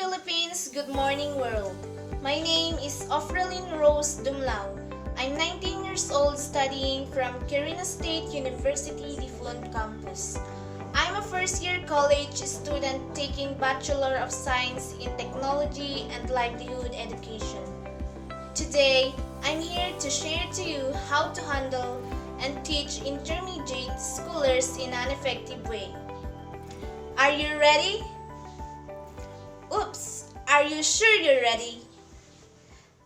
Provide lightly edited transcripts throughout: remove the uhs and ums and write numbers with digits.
Philippines, good morning world. My name is Ofrelyn Rose Dumlao. I'm 19 years old studying from Quirino State University, Diflon campus. I'm a first-year college student taking Bachelor of Science in Technology and Livelihood Education. Today, I'm here to share to you how to handle and teach intermediate schoolers in an effective way. Are you ready? Oops, are you sure you're ready?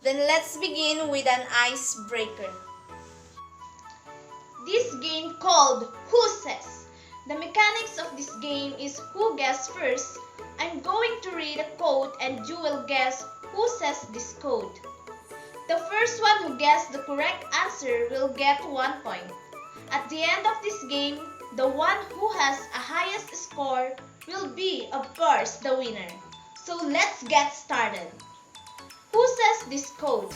Then let's begin with an icebreaker. This game called Who Says? The mechanics of this game is who guesses first. I'm going to read a code and you will guess who says this code. The first one who guesses the correct answer will get 1 point. At the end of this game, the one who has a highest score will be, of course, the winner. So let's get started. Who says this code?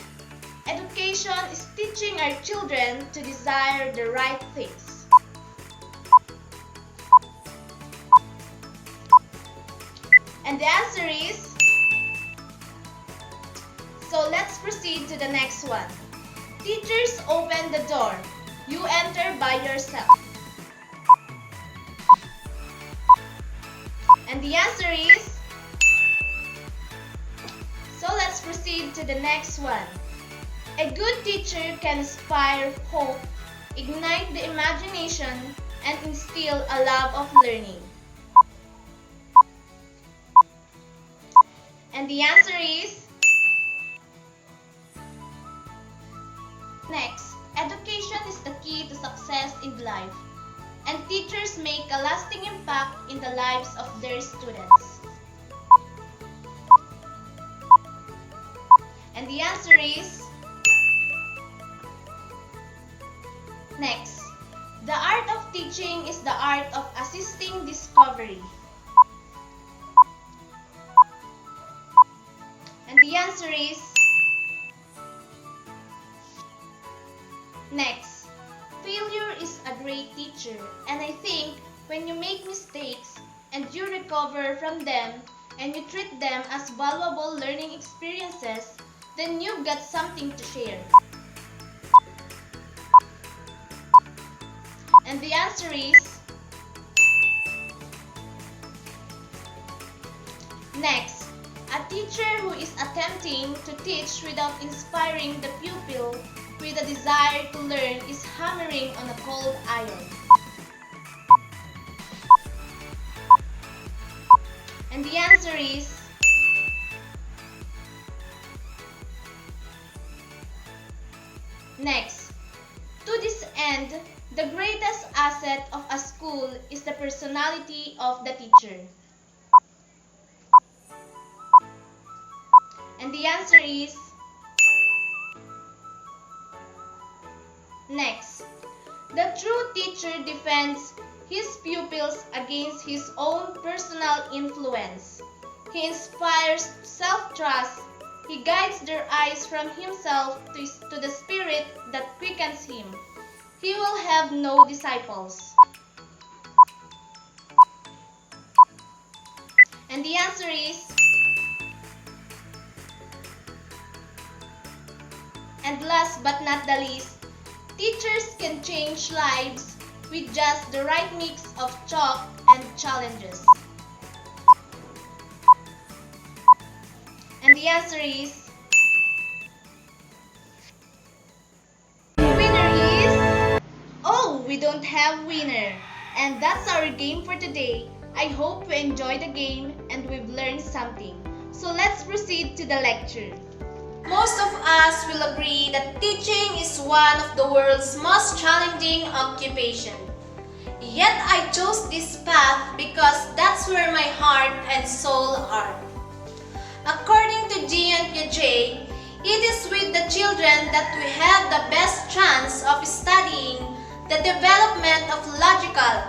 Education is teaching our children to desire the right things. And the answer is... So let's proceed to the next one. Teachers open the door. You enter by yourself. And the answer is... So let's proceed to the next one. A good teacher can inspire hope, ignite the imagination, and instill a love of learning. And the answer is... Next, education is the key to success in life, and teachers make a lasting impact in the lives of their students. And the answer is... Next, the art of teaching is the art of assisting discovery. And the answer is... Next, failure is a great teacher, and I think when you make mistakes and you recover from them and you treat them as valuable learning experiences, then you've got something to share. And the answer is... Next, a teacher who is attempting to teach without inspiring the pupil with a desire to learn is hammering on a cold iron. And the answer is... Next, to this end, the greatest asset of a school is the personality of the teacher. And the answer is... Next, the true teacher defends his pupils against his own personal influence. He inspires self-trust. He guides their eyes from himself to the spirit that quickens him. He will have no disciples. And the answer is... And last but not the least, teachers can change lives with just the right mix of chalk and challenges. And the answer is... Winner is... Oh, we don't have winner. And that's our game for today. I hope you enjoyed the game and we've learned something. So let's proceed to the lecture. Most of us will agree that teaching is one of the world's most challenging occupations. Yet I chose this path because that's where my heart and soul are. According to Jean Piaget, it is with the children that we have the best chance of studying the development of logical,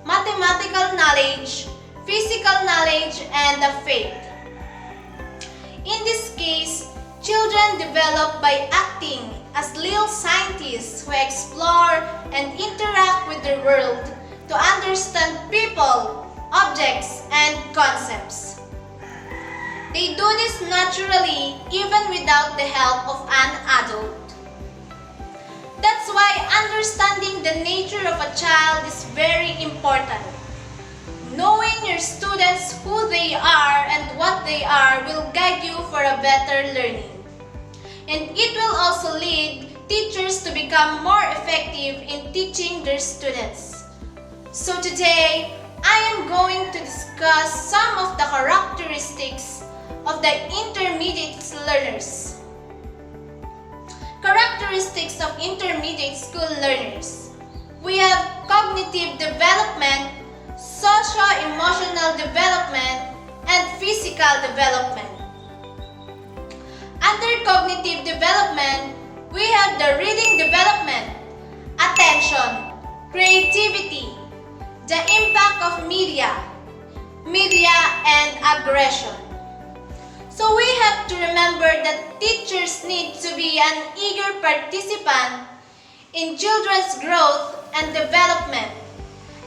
mathematical knowledge, physical knowledge, and the faith. In this case, children develop by acting as little scientists who explore and interact with the world to understand people, objects, and concepts. They do this naturally even without the help of an adult. That's why understanding the nature of a child is very important. Knowing your students, who they are and what they are, will guide you for a better learning. And it will also lead teachers to become more effective in teaching their students. So today, I am going to discuss some of the characteristics of the intermediate learners. Characteristics of intermediate school learners. We have cognitive development, socio-emotional development, and physical development. Under cognitive development, we have the reading development, attention, creativity, the impact of media, and aggression. So we have to remember that teachers need to be an eager participant in children's growth and development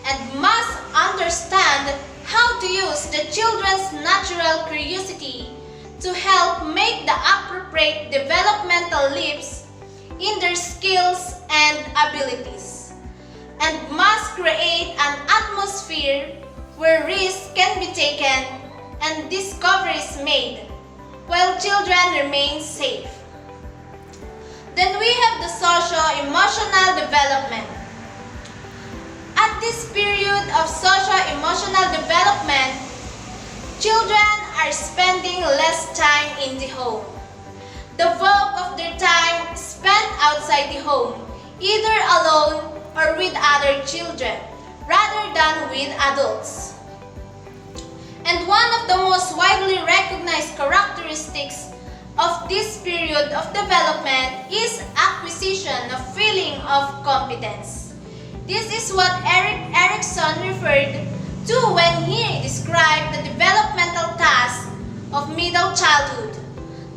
and must understand how to use the children's natural curiosity to help make the appropriate developmental leaps in their skills and abilities, and must create an atmosphere where risks can be taken and discoveries made while children remain safe. Then we have the socio-emotional development. At this period of socio-emotional development, children are spending less time in the home. The bulk of their time is spent outside the home, either alone or with other children, rather than with adults. And one of the most widely recognized characteristics of this period of development is acquisition of feeling of competence. This is what Erikson referred to when he described the developmental task of middle childhood,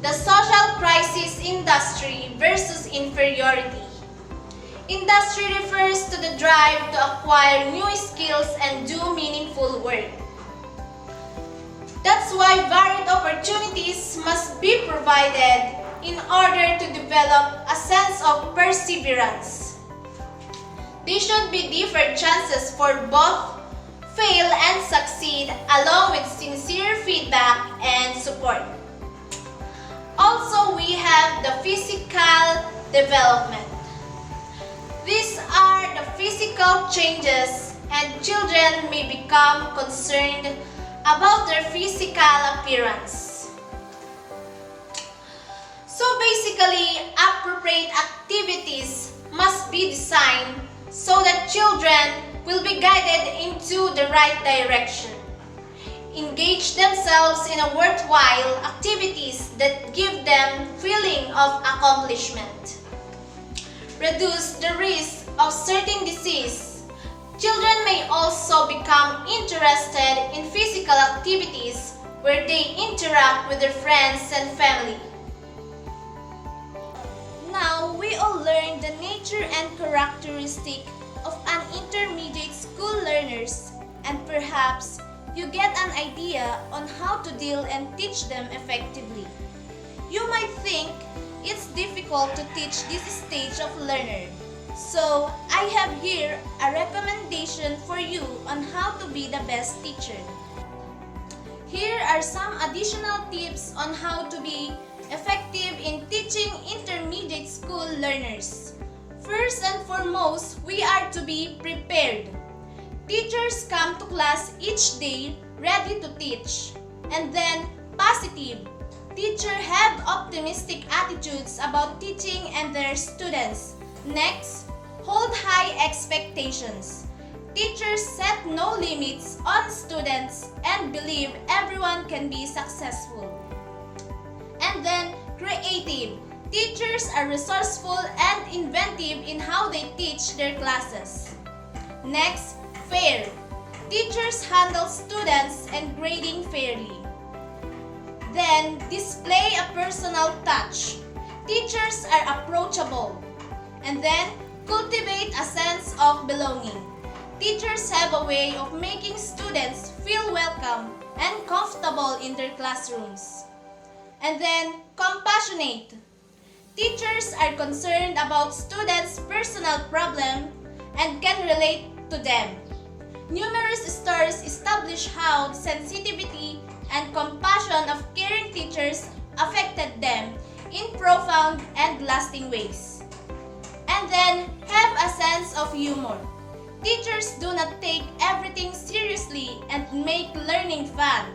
the social crisis industry versus inferiority. Industry refers to the drive to acquire new skills and do meaningful work. That's why varied opportunities must be provided in order to develop a sense of perseverance. There should be different chances for both fail and succeed, along with sincere feedback and support. Also, we have the physical development. These are the physical changes, and children may become concerned about their physical appearance. So basically, appropriate activities must be designed so that children will be guided into the right direction. Engage themselves in a worthwhile activities that give them feeling of accomplishment. Reduce the risk of certain disease. Children may also become interested in physical activities where they interact with their friends and family. Now, we all learned the nature and characteristic of an intermediate school learners, and perhaps you get an idea on how to deal and teach them effectively. You might think it's difficult to teach this stage of learner. So, I have here a recommendation for you on how to be the best teacher. Here are some additional tips on how to be effective in teaching intermediate school learners. First and foremost, we are to be prepared. Teachers come to class each day ready to teach. And then, positive. Teachers have optimistic attitudes about teaching and their students. Next, hold high expectations. Teachers set no limits on students and believe everyone can be successful. And then, creative. Teachers are resourceful and inventive in how they teach their classes. Next, fair. Teachers handle students and grading fairly. Then, display a personal touch. Teachers are approachable. And then, cultivate a sense of belonging. Teachers have a way of making students feel welcome and comfortable in their classrooms. And then, compassionate. Teachers are concerned about students' personal problems and can relate to them. Numerous stories establish how the sensitivity and compassion of caring teachers affected them in profound and lasting ways. And then, have a sense of humor. Teachers do not take everything seriously and make learning fun.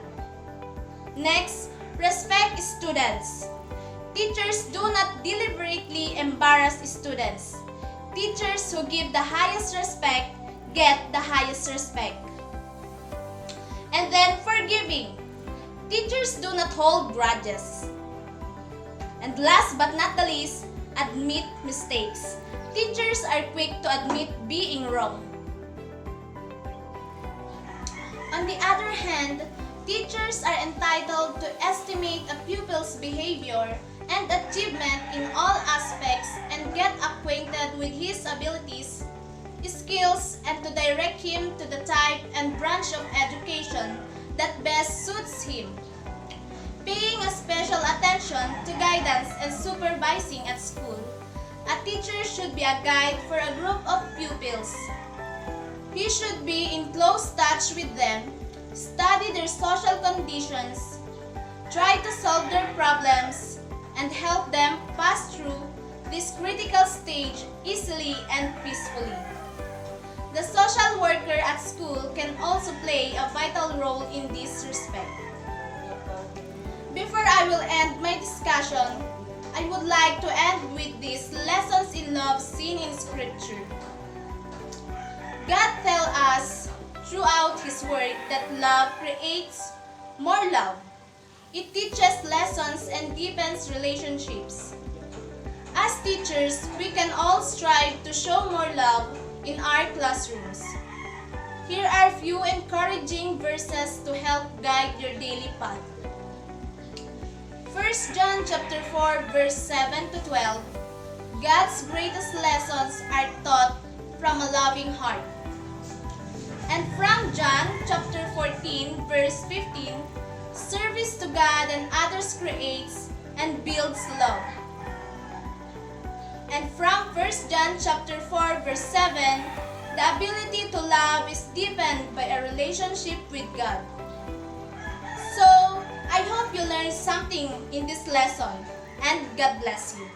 Next, respect students. Teachers do not deliberately embarrass students. Teachers who give the highest respect get the highest respect. And then, forgiving. Teachers do not hold grudges. And last but not the least, admit mistakes. Teachers are quick to admit being wrong. On the other hand, teachers are entitled to estimate a pupil's behavior and achievement in all aspects and get acquainted with his abilities, skills, and to direct him to the type and branch of education that best suits him. Paying a special attention to guidance and supervising at school, a teacher should be a guide for a group of pupils. He should be in close touch with them, study their social conditions, try to solve their problems, and help them pass through this critical stage easily and peacefully. The social worker at school can also play a vital role in this respect. Before I will end my discussion, I would like to end with these lessons in love seen in Scripture. God tells us throughout His Word that love creates more love. It teaches lessons and deepens relationships. As teachers, we can all strive to show more love in our classrooms. Here are a few encouraging verses to help guide your daily path. 1 John chapter 4 verse 7 to 12. God's greatest lessons are taught from a loving heart. And from John chapter 14 verse 15, service to God and others creates and builds love. And from 1 John chapter 4 verse 7, the ability to love is deepened by a relationship with God. So, I hope you learned something in this lesson, and God bless you.